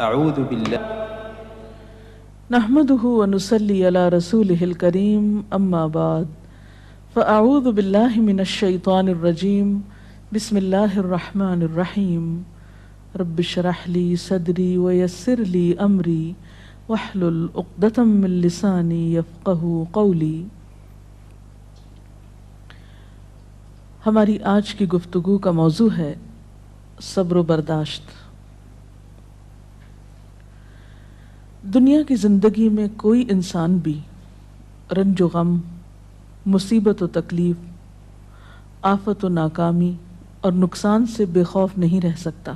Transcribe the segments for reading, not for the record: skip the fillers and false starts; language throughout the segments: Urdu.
اعوذ باللہ نحمده ونصلي على رسوله الكريم اما بعد فاعوذ بالله من الشيطان الرجيم بسم الله الرحمن الرحيم رب اشرح لي صدري ويسر لي امري واحلل عقدة من لساني يفقهوا قولي۔ ہماری آج کی گفتگو کا موضوع ہے صبر و برداشت۔ دنیا کی زندگی میں کوئی انسان بھی رنج و غم، مصیبت و تکلیف، آفت و ناکامی اور نقصان سے بے خوف نہیں رہ سکتا۔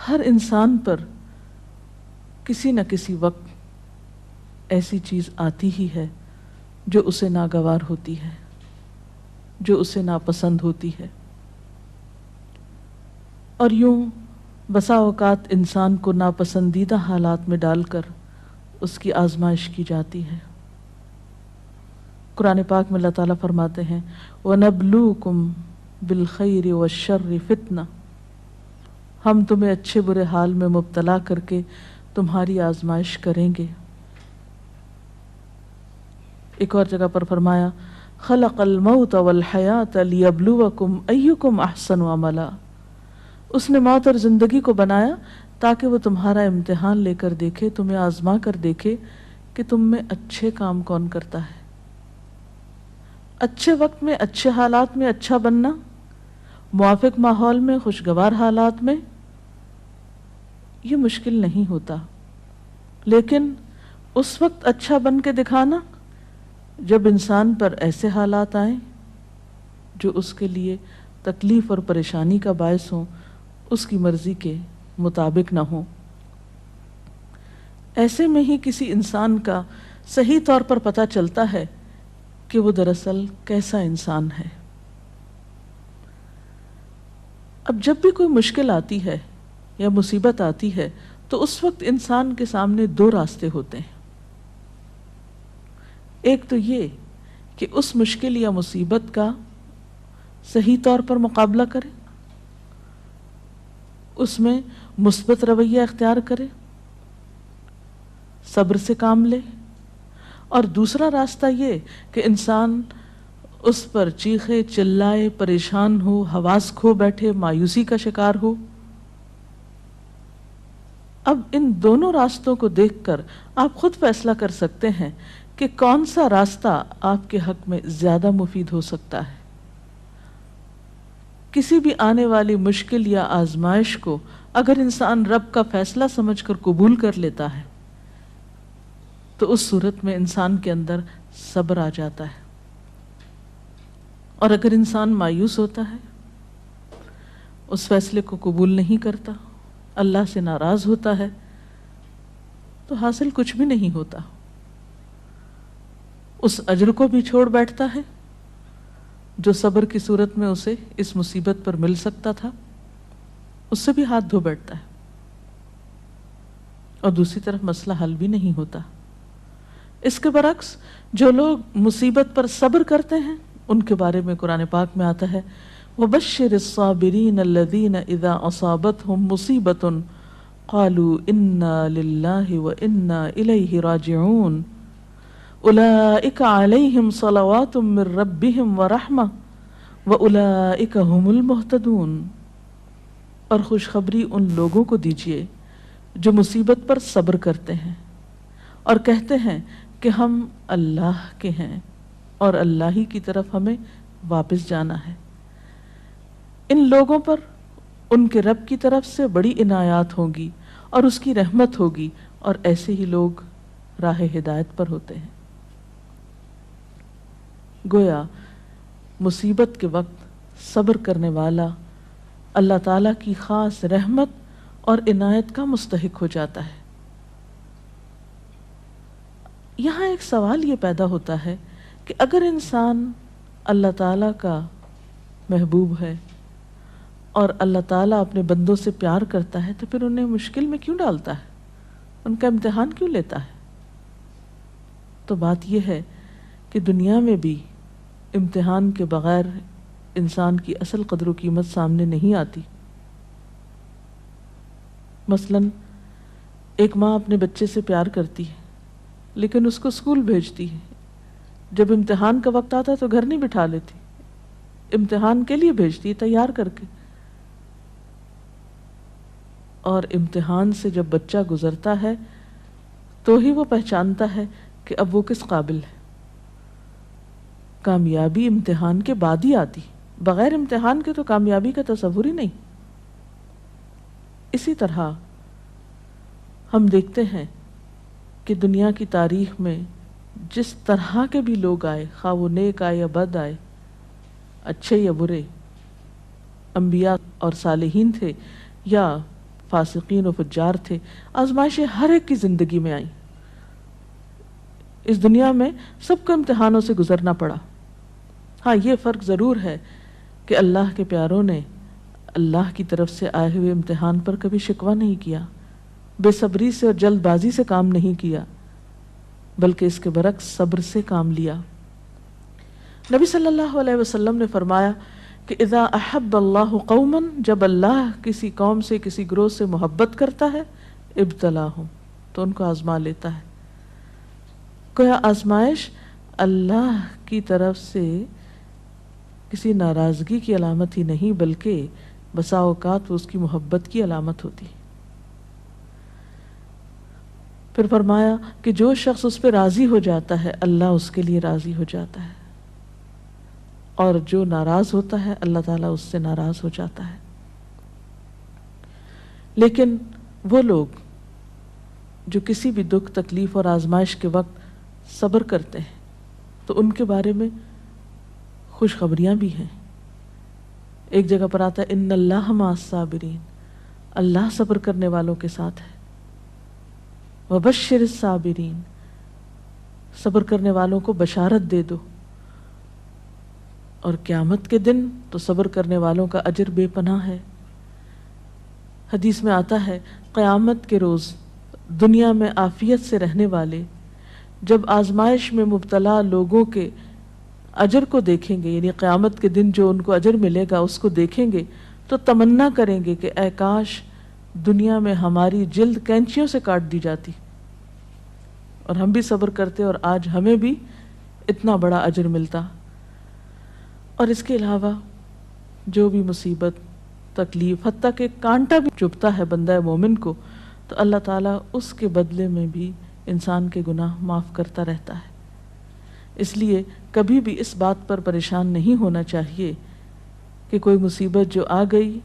ہر انسان پر کسی نہ کسی وقت ایسی چیز آتی ہی ہے جو اسے ناگوار ہوتی ہے، جو اسے ناپسند ہوتی ہے، اور یوں بسا اوقات انسان کو ناپسندیدہ حالات میں ڈال کر اس کی آزمائش کی جاتی ہے۔ قرآن پاک میں اللہ تعالیٰ فرماتے ہیں وَنَبْلُوكُمْ بِالْخَيْرِ وَالشَّرِّ فِتْنَةً، ہم تمہیں اچھے برے حال میں مبتلا کر کے تمہاری آزمائش کریں گے۔ ایک اور جگہ پر فرمایا خلق الموت والحیات لیبلوکم ایکم احسن عملا، اس نے موت اور زندگی کو بنایا تاکہ وہ تمہارا امتحان لے کر دیکھے، تمہیں آزما کر دیکھے کہ تم میں اچھے کام کون کرتا ہے۔ اچھے وقت میں، اچھے حالات میں اچھا بننا، موافق ماحول میں، خوشگوار حالات میں، یہ مشکل نہیں ہوتا، لیکن اس وقت اچھا بن کے دکھانا جب انسان پر ایسے حالات آئیں جو اس کے لیے تکلیف اور پریشانی کا باعث ہوں، اس کی مرضی کے مطابق نہ ہوں، ایسے میں ہی کسی انسان کا صحیح طور پر پتہ چلتا ہے کہ وہ دراصل کیسا انسان ہے۔ اب جب بھی کوئی مشکل آتی ہے یا مصیبت آتی ہے تو اس وقت انسان کے سامنے دو راستے ہوتے ہیں۔ ایک تو یہ کہ اس مشکل یا مصیبت کا صحیح طور پر مقابلہ کرے، اس میں مثبت رویہ اختیار کرے، صبر سے کام لے، اور دوسرا راستہ یہ کہ انسان اس پر چیخے چلائے، پریشان ہو، حواس کھو بیٹھے، مایوسی کا شکار ہو۔ اب ان دونوں راستوں کو دیکھ کر آپ خود فیصلہ کر سکتے ہیں کہ کون سا راستہ آپ کے حق میں زیادہ مفید ہو سکتا ہے۔ کسی بھی آنے والی مشکل یا آزمائش کو اگر انسان رب کا فیصلہ سمجھ کر قبول کر لیتا ہے تو اس صورت میں انسان کے اندر صبر آ جاتا ہے، اور اگر انسان مایوس ہوتا ہے، اس فیصلے کو قبول نہیں کرتا، اللہ سے ناراض ہوتا ہے، تو حاصل کچھ بھی نہیں ہوتا، اس اجر کو بھی چھوڑ بیٹھتا ہے جو صبر کی صورت میں اسے اس مصیبت پر مل سکتا تھا، اس سے بھی ہاتھ دھو بیٹھتا ہے، اور دوسری طرف مسئلہ حل بھی نہیں ہوتا۔ اس کے برعکس جو لوگ مصیبت پر صبر کرتے ہیں ان کے بارے میں قرآن پاک میں آتا ہے وَبَشِّرِ الصَّابِرِينَ الَّذِينَ إِذَا أَصَابَتْهُمْ مُصِيبَةٌ قَالُوا إِنَّا لِلَّهِ وَإِنَّا إِلَيْهِ رَاجِعُونَ أُولَئِكَ عَلَيْهِمْ صَلَوَاتٌ مِّن رَّبِّهِمْ وَرَحْمَةٌ وَأُولَئِكَ هُمُ الْمُهْتَدُونَ، اور خوشخبری ان لوگوں کو دیجیے جو مصیبت پر صبر کرتے ہیں اور کہتے ہیں کہ ہم اللہ کے ہیں اور اللہ ہی کی طرف ہمیں واپس جانا ہے۔ ان لوگوں پر ان کے رب کی طرف سے بڑی عنایات ہوں گی اور اس کی رحمت ہوگی، اور ایسے ہی لوگ راہ ہدایت پر ہوتے ہیں۔ گویا مصیبت کے وقت صبر کرنے والا اللہ تعالیٰ کی خاص رحمت اور عنایت کا مستحق ہو جاتا ہے۔ یہاں ایک سوال یہ پیدا ہوتا ہے کہ اگر انسان اللہ تعالیٰ کا محبوب ہے اور اللہ تعالیٰ اپنے بندوں سے پیار کرتا ہے تو پھر انہیں مشکل میں کیوں ڈالتا ہے، ان کا امتحان کیوں لیتا ہے؟ تو بات یہ ہے کہ دنیا میں بھی امتحان کے بغیر انسان کی اصل قدر و قیمت سامنے نہیں آتی۔ مثلاً ایک ماں اپنے بچے سے پیار کرتی ہے لیکن اس کو اسکول بھیجتی ہے، جب امتحان کا وقت آتا ہے تو گھر نہیں بٹھا لیتی، امتحان کے لیے بھیجتی ہے تیار کر کے، اور امتحان سے جب بچہ گزرتا ہے تو ہی وہ پہچانتا ہے کہ اب وہ کس قابل ہے۔ کامیابی امتحان کے بعد ہی آتی، بغیر امتحان کے تو کامیابی کا تصور ہی نہیں۔ اسی طرح ہم دیکھتے ہیں کہ دنیا کی تاریخ میں جس طرح کے بھی لوگ آئے، خواہ وہ نیک آئے یا بد آئے، اچھے یا برے، انبیاء اور صالحین تھے یا فاسقین و فجار تھے، آزمائشیں ہر ایک کی زندگی میں آئیں۔ اس دنیا میں سب کو امتحانوں سے گزرنا پڑا۔ ہاں، یہ فرق ضرور ہے کہ اللہ کے پیاروں نے اللہ کی طرف سے آئے ہوئے امتحان پر کبھی شکوہ نہیں کیا، بے صبری سے اور جلد بازی سے کام نہیں کیا، بلکہ اس کے برعکس صبر سے کام لیا۔ نبی صلی اللہ علیہ وسلم نے فرمایا کہ اذا احب اللہ قوما، جب اللہ کسی قوم سے، کسی گروہ سے محبت کرتا ہے، ابتلاہم، تو ان کو آزما لیتا ہے۔ گویا آزمائش اللہ کی طرف سے کسی ناراضگی کی علامت ہی نہیں، بلکہ بسا اوقات وہ اس کی محبت کی علامت ہوتی۔ پھر فرمایا کہ جو شخص اس پہ راضی ہو جاتا ہے اللہ اس کے لیے راضی ہو جاتا ہے، اور جو ناراض ہوتا ہے اللہ تعالیٰ اس سے ناراض ہو جاتا ہے۔ لیکن وہ لوگ جو کسی بھی دکھ، تکلیف اور آزمائش کے وقت صبر کرتے ہیں تو ان کے بارے میں خوشخبریاں بھی ہیں۔ ایک جگہ پر آتا ہے ان اللہ مع الصابرین، اللہ صبر کرنے والوں کے ساتھ ہے۔ وبشر الصابرین، صبر کرنے والوں کو بشارت دے دو۔ اور قیامت کے دن تو صبر کرنے والوں کا اجر بے پناہ ہے۔ حدیث میں آتا ہے قیامت کے روز دنیا میں عافیت سے رہنے والے جب آزمائش میں مبتلا لوگوں کے اجر کو دیکھیں گے، یعنی قیامت کے دن جو ان کو اجر ملے گا اس کو دیکھیں گے تو تمنا کریں گے کہ اے کاش دنیا میں ہماری جلد کینچیوں سے کاٹ دی جاتی اور ہم بھی صبر کرتے اور آج ہمیں بھی اتنا بڑا اجر ملتا۔ اور اس کے علاوہ جو بھی مصیبت، تکلیف، حتیٰ کہ کانٹا بھی چبھتا ہے بندہ مومن کو تو اللہ تعالیٰ اس کے بدلے میں بھی انسان کے گناہ معاف کرتا رہتا ہے۔ اس لیے کبھی بھی اس بات پر پریشان نہیں ہونا چاہیے کہ کوئی مصیبت جو آ گئی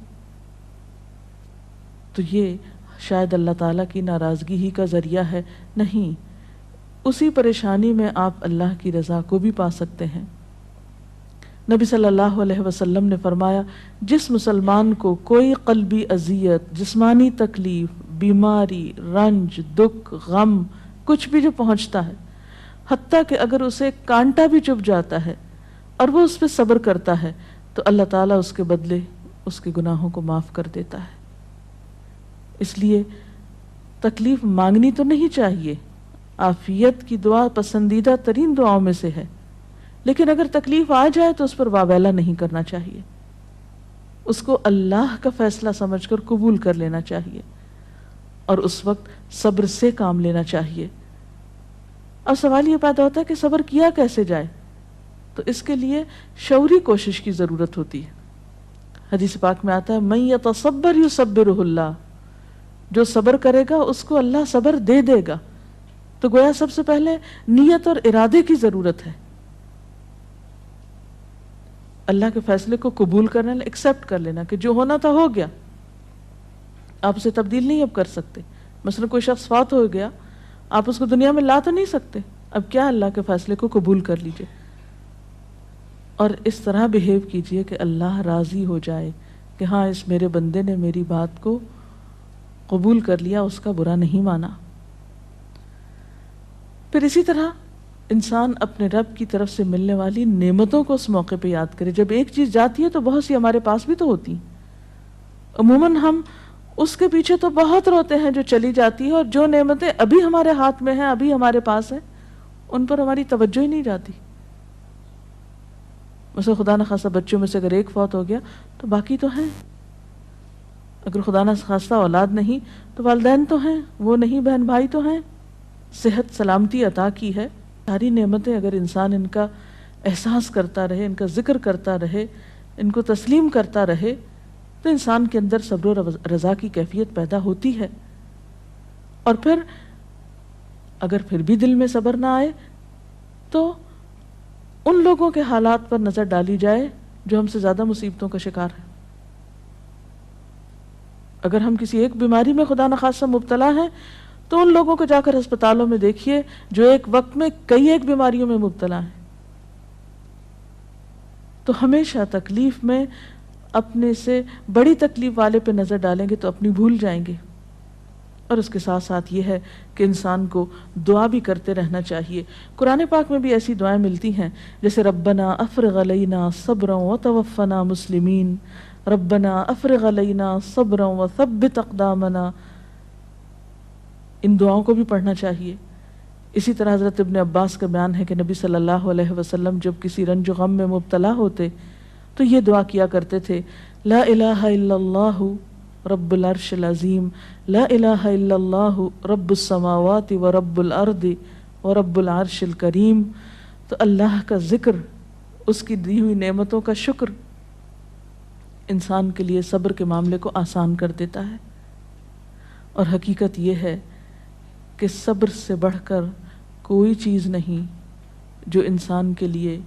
تو یہ شاید اللہ تعالیٰ کی ناراضگی ہی کا ذریعہ ہے۔ نہیں، اسی پریشانی میں آپ اللہ کی رضا کو بھی پا سکتے ہیں۔ نبی صلی اللہ علیہ وسلم نے فرمایا جس مسلمان کو کوئی قلبی اذیت، جسمانی تکلیف، بیماری، رنج، دکھ، غم، کچھ بھی جو پہنچتا ہے، حتیٰ کہ اگر اسے کانٹا بھی چبھ جاتا ہے اور وہ اس پہ صبر کرتا ہے تو اللہ تعالیٰ اس کے بدلے اس کے گناہوں کو معاف کر دیتا ہے۔ اس لیے تکلیف مانگنی تو نہیں چاہیے، عافیت کی دعا پسندیدہ ترین دعاؤں میں سے ہے، لیکن اگر تکلیف آ جائے تو اس پر واویلا نہیں کرنا چاہیے، اس کو اللہ کا فیصلہ سمجھ کر قبول کر لینا چاہیے اور اس وقت صبر سے کام لینا چاہیے۔ اب سوال یہ پیدا ہوتا ہے کہ صبر کیا کیسے جائے؟ تو اس کے لیے شعوری کوشش کی ضرورت ہوتی ہے۔ حدیث پاک میں آتا ہے من یتصبر یصبرہ اللہ، جو صبر کرے گا اس کو اللہ صبر دے دے گا۔ تو گویا سب سے پہلے نیت اور ارادے کی ضرورت ہے، اللہ کے فیصلے کو قبول کرنا، ایکسپٹ کر لینا کہ جو ہونا تھا ہو گیا، آپ اسے تبدیل نہیں اب کر سکتے۔ مثلا کوئی شخص فوت ہو گیا، آپ اس کو دنیا میں لا تو نہیں سکتے، اب کیا اللہ کے فیصلے کو قبول کر لیجئے اور اس طرح بہیو کیجئے کہ اللہ راضی ہو جائے کہ ہاں اس میرے بندے نے میری بات کو قبول کر لیا، اس کا برا نہیں مانا۔ پھر اسی طرح انسان اپنے رب کی طرف سے ملنے والی نعمتوں کو اس موقع پہ یاد کرے۔ جب ایک چیز جاتی ہے تو بہت سی ہمارے پاس بھی تو ہوتی ہیں، عموماً ہم اس کے پیچھے تو بہت روتے ہیں جو چلی جاتی ہے، اور جو نعمتیں ابھی ہمارے ہاتھ میں ہیں، ابھی ہمارے پاس ہیں، ان پر ہماری توجہ ہی نہیں جاتی۔ مثلا خدا نخواستہ بچوں میں سے اگر ایک فوت ہو گیا تو باقی تو ہیں، اگر خدا نہ خواستہ اولاد نہیں تو والدین تو ہیں، وہ نہیں بہن بھائی تو ہیں، صحت سلامتی عطا کی ہے، ساری نعمتیں اگر انسان ان کا احساس کرتا رہے، ان کا ذکر کرتا رہے، ان کو تسلیم کرتا رہے، تو انسان کے اندر صبر و رضا کی کیفیت پیدا ہوتی ہے۔ اور پھر اگر پھر بھی دل میں صبر نہ آئے تو ان لوگوں کے حالات پر نظر ڈالی جائے جو ہم سے زیادہ مصیبتوں کا شکار ہیں۔ اگر ہم کسی ایک بیماری میں خدا نخواستہ مبتلا ہیں تو ان لوگوں کو جا کر ہسپتالوں میں دیکھیے جو ایک وقت میں کئی ایک بیماریوں میں مبتلا ہیں۔ تو ہمیشہ تکلیف میں اپنے سے بڑی تکلیف والے پہ نظر ڈالیں گے تو اپنی بھول جائیں گے۔ اور اس کے ساتھ ساتھ یہ ہے کہ انسان کو دعا بھی کرتے رہنا چاہیے۔ قرآن پاک میں بھی ایسی دعائیں ملتی ہیں جیسے ربنا افرغ علینا صبرا وتوفنا مسلمین، ربنا افرغ علینا صبرا وثبت اقدامنا، ان دعاؤں کو بھی پڑھنا چاہیے۔ اسی طرح حضرت ابن عباس کا بیان ہے کہ نبی صلی اللہ علیہ وسلم جب کسی رنج و غم میں مبتلا ہوتے تو یہ دعا کیا کرتے تھے، لا الہ الا اللہ رب العرش العظیم، لا الہ الا اللہ رب السماوات و رب الارض و رب العرش الکریم۔ تو اللہ کا ذکر، اس کی دی ہوئی نعمتوں کا شکر انسان کے لیے صبر کے معاملے کو آسان کر دیتا ہے۔ اور حقیقت یہ ہے کہ صبر سے بڑھ کر کوئی چیز نہیں جو انسان کے لیے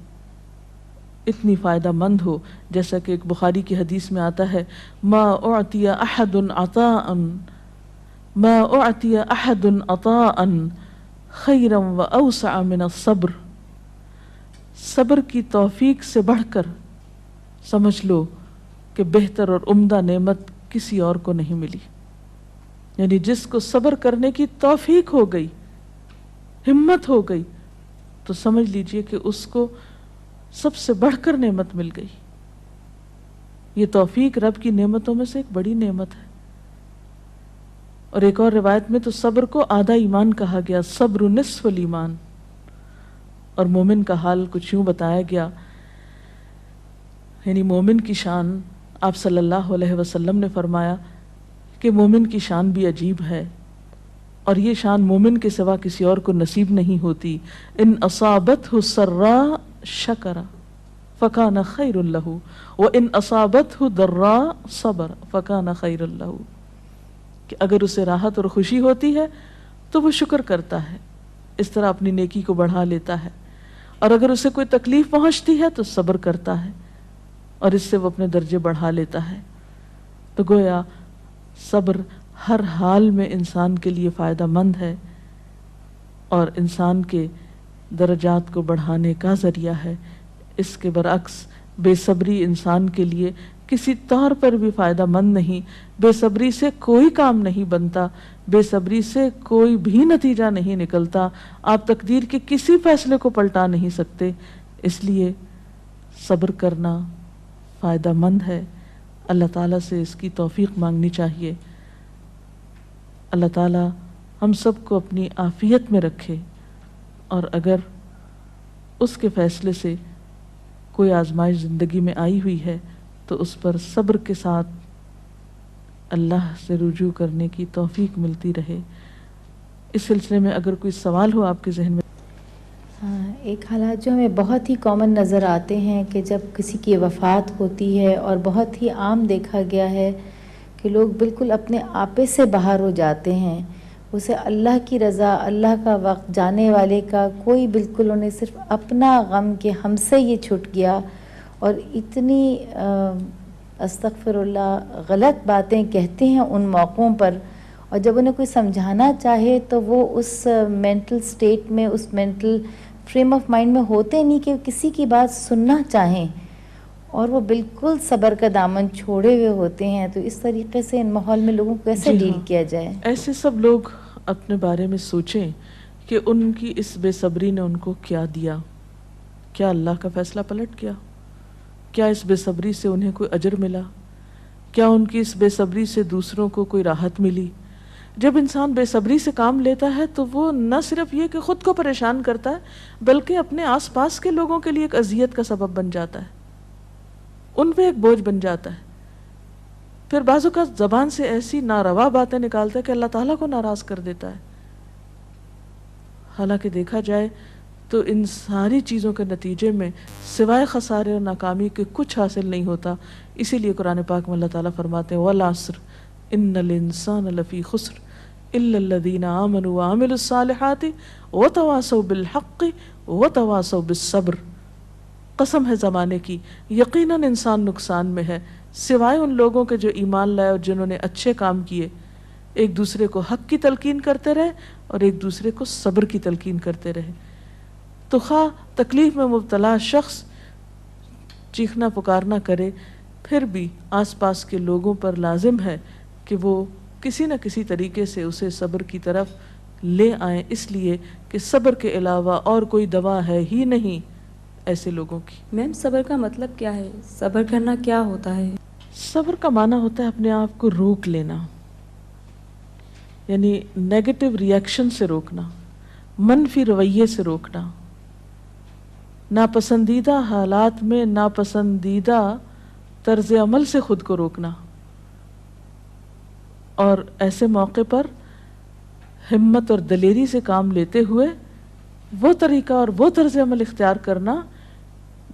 اتنی فائدہ مند ہو، جیسا کہ ایک بخاری کی حدیث میں آتا ہے، ما اعطی احد عطاء ما اعطی احد عطاء خیرا واوسع من الصبر۔ صبر کی توفیق سے بڑھ کر سمجھ لو کہ بہتر اور عمدہ نعمت کسی اور کو نہیں ملی۔ یعنی جس کو صبر کرنے کی توفیق ہو گئی، ہمت ہو گئی، تو سمجھ لیجئے کہ اس کو سب سے بڑھ کر نعمت مل گئی۔ یہ توفیق رب کی نعمتوں میں سے ایک بڑی نعمت ہے۔ اور ایک اور روایت میں تو صبر کو آدھا ایمان کہا گیا، صبر نصف الایمان۔ اور مومن کا حال کچھ یوں بتایا گیا، یعنی مومن کی شان آپ صلی اللہ علیہ وسلم نے فرمایا کہ مومن کی شان بھی عجیب ہے، اور یہ شان مومن کے سوا کسی اور کو نصیب نہیں ہوتی۔ ان اصابتہ سراء شکر فکان خیر لہ وان اصابتہ ضراء صبر فکان خیر لہ، کہ اگر اسے راحت اور خوشی ہوتی ہے تو وہ شکر کرتا ہے، اس طرح اپنی نیکی کو بڑھا لیتا ہے، اور اگر اسے کوئی تکلیف پہنچتی ہے تو صبر کرتا ہے، اور اس سے وہ اپنے درجے بڑھا لیتا ہے۔ تو گویا صبر ہر حال میں انسان کے لیے فائدہ مند ہے اور انسان کے درجات کو بڑھانے کا ذریعہ ہے۔ اس کے برعکس بے صبری انسان کے لیے کسی طور پر بھی فائدہ مند نہیں۔ بے صبری سے کوئی کام نہیں بنتا، بے صبری سے کوئی بھی نتیجہ نہیں نکلتا، آپ تقدیر کے کسی فیصلے کو پلٹا نہیں سکتے۔ اس لیے صبر کرنا فائدہ مند ہے۔ اللہ تعالیٰ سے اس کی توفیق مانگنی چاہیے۔ اللہ تعالیٰ ہم سب کو اپنی عافیت میں رکھے، اور اگر اس کے فیصلے سے کوئی آزمائش زندگی میں آئی ہوئی ہے تو اس پر صبر کے ساتھ اللہ سے رجوع کرنے کی توفیق ملتی رہے۔ اس سلسلے میں اگر کوئی سوال ہو آپ کے ذہن میں۔ ایک حالات جو ہمیں بہت ہی کامن نظر آتے ہیں کہ جب کسی کی وفات ہوتی ہے، اور بہت ہی عام دیکھا گیا ہے کہ لوگ بالکل اپنے آپے سے باہر ہو جاتے ہیں، اسے اللہ کی رضا، اللہ کا وقت، جانے والے کا کوئی بالکل انہیں صرف اپنا غم کہ ہم سے یہ چھٹ گیا، اور اتنی استغفر اللہ غلط باتیں کہتے ہیں ان موقعوں پر، اور جب انہیں کوئی سمجھانا چاہے تو وہ اس مینٹل سٹیٹ میں، اس مینٹل فریم آف مائنڈ میں ہوتے نہیں کہ کسی کی بات سننا چاہیں، اور وہ بالکل صبر کا دامن چھوڑے ہوئے ہوتے ہیں۔ تو اس طریقے سے ان ماحول میں لوگوں کو کیسے ڈیل کیا جائے؟ ایسے سب لوگ اپنے بارے میں سوچیں کہ ان کی اس بے صبری نے ان کو کیا دیا، کیا اللہ کا فیصلہ پلٹ گیا، کیا اس بے صبری سے انہیں کوئی اجر ملا، کیا ان کی اس بے صبری سے دوسروں کو کوئی راحت ملی۔ جب انسان بے صبری سے کام لیتا ہے تو وہ نہ صرف یہ کہ خود کو پریشان کرتا ہے بلکہ اپنے آس پاس کے لوگوں کے لیے ایک اذیت کا سبب بن جاتا ہے، ان پہ ایک بوجھ بن جاتا ہے۔ پھر بعض اوقات زبان سے ایسی ناروا باتیں نکالتا ہے کہ اللہ تعالیٰ کو ناراض کر دیتا ہے. حالانکہ دیکھا جائے تو ان ساری چیزوں کے نتیجے میں سوائے خسارے اور ناکامی کے کچھ حاصل نہیں ہوتا. اسی لیے قرآن پاک میں اللہ تعالیٰ فرماتے ہیں وَالْعَصْرِ إِنَّ الْإِنسَانَ لَفِي خُسْرٍ إِلَّا الَّذِينَ آمَنُوا وَعَمِلُوا الصَّالِحَاتِ وَتَوَاصَوْا بِالْحَقِّ وَتَوَاصَوْا بِالصَّبْرِ. قسم ہے زمانے کی، یقیناً انسان نقصان میں ہے سوائے ان لوگوں کے جو ایمان لائے اور جنہوں نے اچھے کام کیے، ایک دوسرے کو حق کی تلقین کرتے رہے اور ایک دوسرے کو صبر کی تلقین کرتے رہے. تو خواہ تکلیف میں مبتلا شخص چیخنا پکارنا کرے، پھر بھی آس پاس کے لوگوں پر لازم ہے کہ وہ کسی نہ کسی طریقے سے اسے صبر کی طرف لے آئیں، اس لیے کہ صبر کے علاوہ اور کوئی دوا ہے ہی نہیں ایسے لوگوں کی. میم صبر کا مطلب کیا ہے؟ صبر کرنا کیا ہوتا ہے؟ صبر کا معنی ہوتا ہے اپنے آپ کو روک لینا، یعنی نیگیٹو ریئیکشن سے روکنا، منفی رویے سے روکنا، ناپسندیدہ حالات میں ناپسندیدہ طرز عمل سے خود کو روکنا، اور ایسے موقع پر ہمت اور دلیری سے کام لیتے ہوئے وہ طریقہ اور وہ طرز عمل اختیار کرنا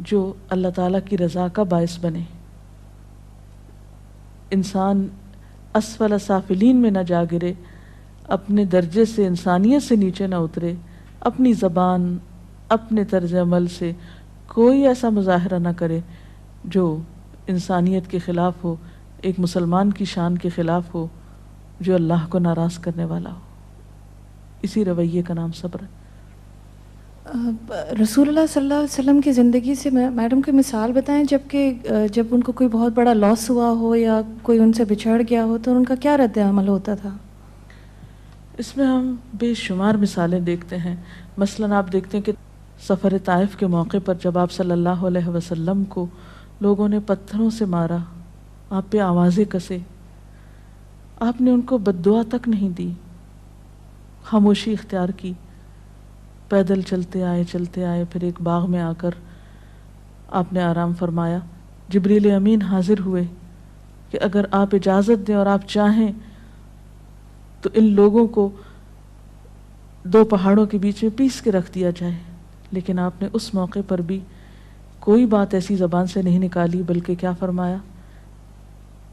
جو اللہ تعالیٰ کی رضا کا باعث بنے. انسان اسفل سافلین میں نہ جا گرے، اپنے درجے سے انسانیت سے نیچے نہ اترے، اپنی زبان اپنے طرز عمل سے کوئی ایسا مظاہرہ نہ کرے جو انسانیت کے خلاف ہو، ایک مسلمان کی شان کے خلاف ہو، جو اللہ کو ناراض کرنے والا ہو. اسی رویے کا نام صبر ہے. رسول اللہ صلی اللہ علیہ وسلم کی زندگی سے میڈم کوئی مثال بتائیں جب ان کو کوئی بہت بڑا لاس ہوا ہو یا کوئی ان سے بچھڑ گیا ہو تو ان کا کیا رد عمل ہوتا تھا؟ اس میں ہم بے شمار مثالیں دیکھتے ہیں. مثلاً آپ دیکھتے ہیں کہ سفر طائف کے موقع پر جب آپ صلی اللہ علیہ وسلم کو لوگوں نے پتھروں سے مارا، آپ پہ آوازیں کسے، آپ نے ان کو بد دعا تک نہیں دی، خاموشی اختیار کی، پیدل چلتے آئے، پھر ایک باغ میں آ کر آپ نے آرام فرمایا. جبریل امین حاضر ہوئے کہ اگر آپ اجازت دیں اور آپ چاہیں تو ان لوگوں کو دو پہاڑوں کے بیچ میں پیس کے رکھ دیا جائے. لیکن آپ نے اس موقع پر بھی کوئی بات ایسی زبان سے نہیں نکالی، بلکہ کیا فرمایا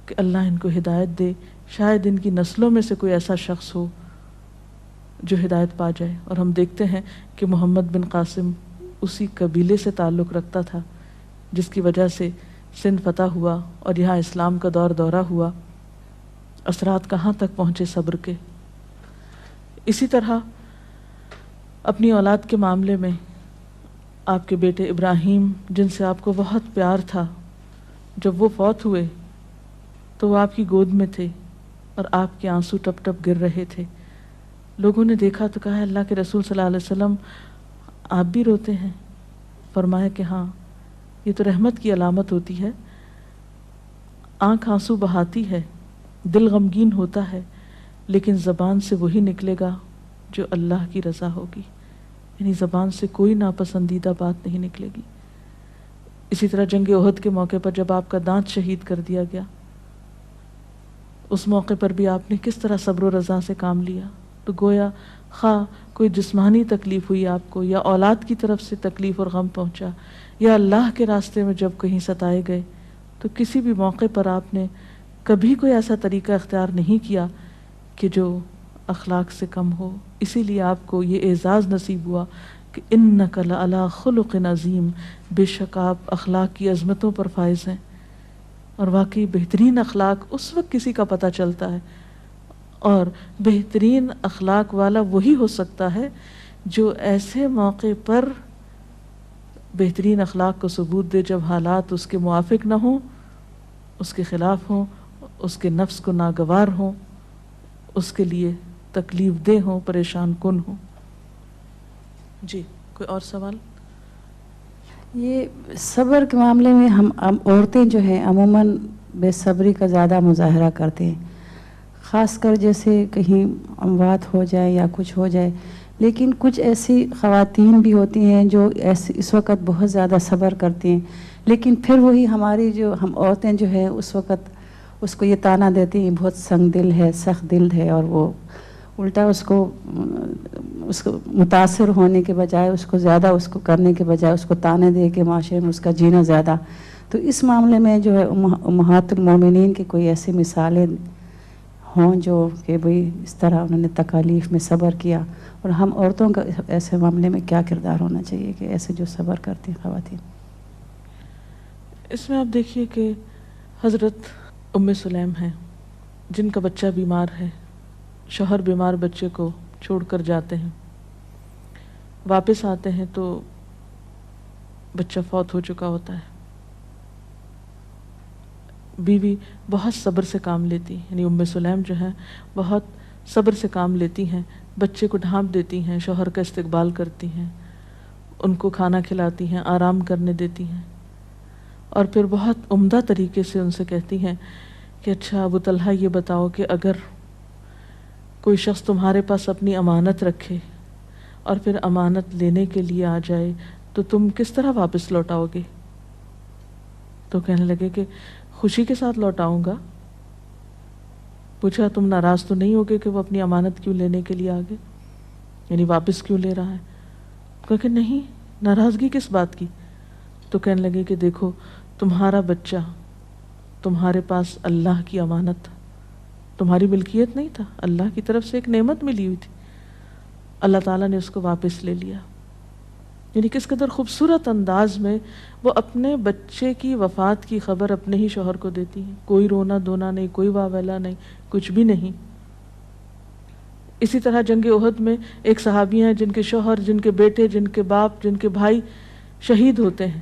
کہ اللہ ان کو ہدایت دے، شاید ان کی نسلوں میں سے کوئی ایسا شخص ہو جو ہدایت پا جائے. اور ہم دیکھتے ہیں کہ محمد بن قاسم اسی قبیلے سے تعلق رکھتا تھا جس کی وجہ سے سندھ فتح ہوا اور یہاں اسلام کا دورہ ہوا. اثرات کہاں تک پہنچے صبر کے. اسی طرح اپنی اولاد کے معاملے میں آپ کے بیٹے ابراہیم، جن سے آپ کو بہت پیار تھا، جب وہ فوت ہوئے تو وہ آپ کی گود میں تھے اور آپ کے آنسو ٹپ ٹپ گر رہے تھے. لوگوں نے دیکھا تو کہا اللہ کے رسول صلی اللہ علیہ وسلم آپ بھی روتے ہیں؟ فرمایا کہ ہاں، یہ تو رحمت کی علامت ہوتی ہے. آنکھ آنسو بہاتی ہے، دل غمگین ہوتا ہے، لیکن زبان سے وہی نکلے گا جو اللہ کی رضا ہوگی، یعنی زبان سے کوئی ناپسندیدہ بات نہیں نکلے گی. اسی طرح جنگ احد کے موقع پر جب آپ کا دانت شہید کر دیا گیا، اس موقع پر بھی آپ نے کس طرح صبر و رضا سے کام لیا. تو گویا خواہ کوئی جسمانی تکلیف ہوئی آپ کو، یا اولاد کی طرف سے تکلیف اور غم پہنچا، یا اللہ کے راستے میں جب کہیں ستائے گئے، تو کسی بھی موقع پر آپ نے کبھی کوئی ایسا طریقہ اختیار نہیں کیا کہ جو اخلاق سے کم ہو. اسی لیے آپ کو یہ اعزاز نصیب ہوا کہ انک لعلی خلق عظیم، بے شک آپ اخلاق کی عظمتوں پر فائز ہیں. اور واقعی بہترین اخلاق اس وقت کسی کا پتہ چلتا ہے، اور بہترین اخلاق والا وہی ہو سکتا ہے جو ایسے موقع پر بہترین اخلاق کو ثبوت دے جب حالات اس کے موافق نہ ہوں، اس کے خلاف ہوں، اس کے نفس کو ناگوار ہوں، اس کے لیے تکلیف دہ ہوں، پریشان کن ہوں. جی کوئی اور سوال؟ یہ صبر کے معاملے میں ہم عورتیں جو ہیں عموماً بے صبری کا زیادہ مظاہرہ کرتے ہیں، خاص کر جیسے کہیں اموات ہو جائے یا کچھ ہو جائے. لیکن کچھ ایسی خواتین بھی ہوتی ہیں جو اس وقت بہت زیادہ صبر کرتی ہیں، لیکن پھر وہی ہماری جو ہم عورتیں جو ہیں اس وقت اس کو یہ تانا دیتی ہیں بہت سنگ دل ہے، سخت دل ہے، اور وہ الٹا اس کو متاثر ہونے کے بجائے، اس کو زیادہ اس کو کرنے کے بجائے اس کو تانے دے کے معاشرے میں اس کا جینا زیادہ. تو اس معاملے میں جو ہے امہات المومنین کی کوئی ایسی مثالیں ہوں جو کہ بھئی اس طرح انہوں نے تکالیف میں صبر کیا، اور ہم عورتوں کا ایسے معاملے میں کیا کردار ہونا چاہیے کہ ایسے جو صبر کرتی ہیں خواتین. اس میں آپ دیکھیے کہ حضرت ام سلیم ہیں جن کا بچہ بیمار ہے، شوہر بیمار بچے کو چھوڑ کر جاتے ہیں، واپس آتے ہیں تو بچہ فوت ہو چکا ہوتا ہے. بیوی بہت صبر سے کام لیتی، یعنی ام سلیم جو ہیں بہت صبر سے کام لیتی ہیں، بچے کو ڈھانپ دیتی ہیں، شوہر کا استقبال کرتی ہیں، ان کو کھانا کھلاتی ہیں، آرام کرنے دیتی ہیں، اور پھر بہت عمدہ طریقے سے ان سے کہتی ہیں کہ اچھا ابو طلحہ یہ بتاؤ کہ اگر کوئی شخص تمہارے پاس اپنی امانت رکھے اور پھر امانت لینے کے لیے آ جائے تو تم کس طرح واپس لوٹاؤ گے؟ تو کہنے لگے کہ خوشی کے ساتھ لوٹاؤں گا. پوچھا تم ناراض تو نہیں ہوگے کہ وہ اپنی امانت کیوں لینے کے لیے آگے، یعنی واپس کیوں لے رہا ہے؟ کہا کہ نہیں، ناراضگی کس بات کی؟ تو کہنے لگے کہ دیکھو تمہارا بچہ تمہارے پاس اللہ کی امانت تھا، تمہاری ملکیت نہیں تھا، اللہ کی طرف سے ایک نعمت ملی ہوئی تھی، اللہ تعالیٰ نے اس کو واپس لے لیا. یعنی کس قدر خوبصورت انداز میں وہ اپنے بچے کی وفات کی خبر اپنے ہی شوہر کو دیتی ہیں، کوئی رونا دھونا نہیں، کوئی واویلا نہیں، کچھ بھی نہیں. اسی طرح جنگ احد میں ایک صحابی ہیں جن کے شوہر، جن کے بیٹے، جن کے باپ، جن کے بھائی شہید ہوتے ہیں،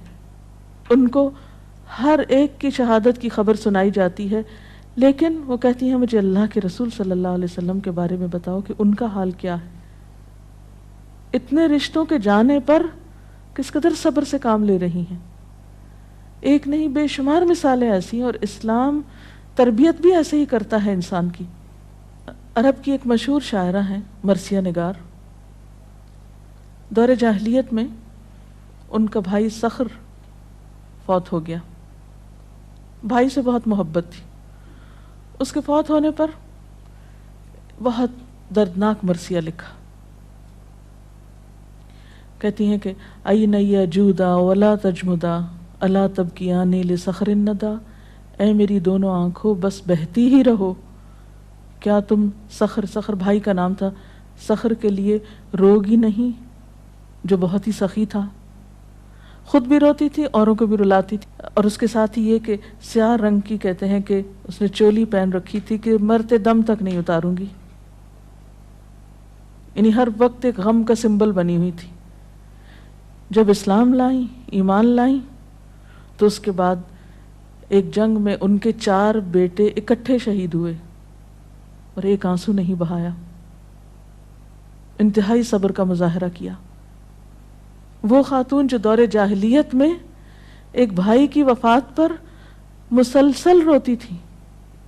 ان کو ہر ایک کی شہادت کی خبر سنائی جاتی ہے، لیکن وہ کہتی ہیں مجھے اللہ کے رسول صلی اللہ علیہ وسلم کے بارے میں بتاؤ کہ ان کا حال کیا ہے. اتنے رشتوں کے جانے پر کس قدر صبر سے کام لے رہی ہیں. ایک نہیں بے شمار مثالیں ایسی ہیں، اور اسلام تربیت بھی ایسے ہی کرتا ہے انسان کی. عرب کی ایک مشہور شاعرہ ہیں مرثیہ نگار. دور جاہلیت میں ان کا بھائی صخر فوت ہو گیا، بھائی سے بہت محبت تھی. اس کے فوت ہونے پر بہت دردناک مرثیہ لکھا. کہتی ہیں کہ این یجودا ولا تجمدا الا تبکیانی لصخر الندى، اے میری دونوں آنکھوں بس بہتی ہی رہو، کیا تم صخر بھائی کا نام تھا، صخر کے لیے روگی نہیں جو بہت ہی سخی تھا، خود بھی روتی تھی اوروں کو بھی رلاتی تھی. اور اس کے ساتھ ہی یہ کہ سیاہ رنگ کی کہتے ہیں کہ اس نے چولی پہن رکھی تھی کہ مرتے دم تک نہیں اتاروں گی، یعنی ہر وقت ایک غم کا سمبل بنی ہوئی تھی. جب اسلام لائیں، ایمان لائیں، تو اس کے بعد ایک جنگ میں ان کے 4 بیٹے اکٹھے شہید ہوئے اور ایک آنسو نہیں بہایا. انتہائی صبر کا مظاہرہ کیا. وہ خاتون جو دور جاہلیت میں ایک بھائی کی وفات پر مسلسل روتی تھی،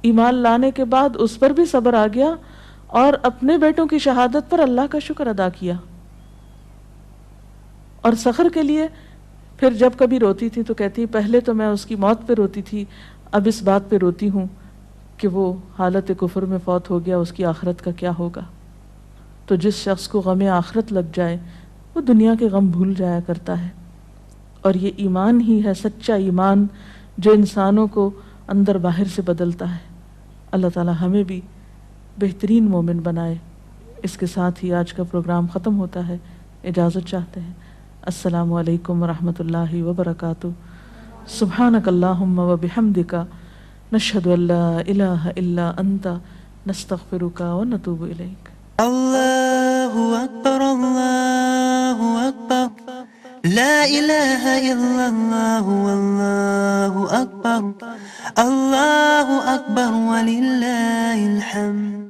ایمان لانے کے بعد اس پر بھی صبر آ گیا اور اپنے بیٹوں کی شہادت پر اللہ کا شکر ادا کیا. اور صخر کے لیے پھر جب کبھی روتی تھی تو کہتی پہلے تو میں اس کی موت پہ روتی تھی، اب اس بات پہ روتی ہوں کہ وہ حالت کفر میں فوت ہو گیا، اس کی آخرت کا کیا ہوگا. تو جس شخص کو غم آخرت لگ جائے وہ دنیا کے غم بھول جایا کرتا ہے. اور یہ ایمان ہی ہے سچا ایمان جو انسانوں کو اندر باہر سے بدلتا ہے. اللہ تعالی ہمیں بھی بہترین مومن بنائے. اس کے ساتھ ہی آج کا پروگرام ختم ہوتا ہے. اجازت چاہتے ہیں. السلام علیکم ورحمۃ اللہ وبرکاتہ. سبحانک اللہم وبحمدک، نشہد ان لا الہ الا انت، نستغفرک ونتوب الیک. اللہ اکبر اللہ اکبر، لا الہ الا اللہ واللہ اکبر، اللہ اکبر وللہ الحمد.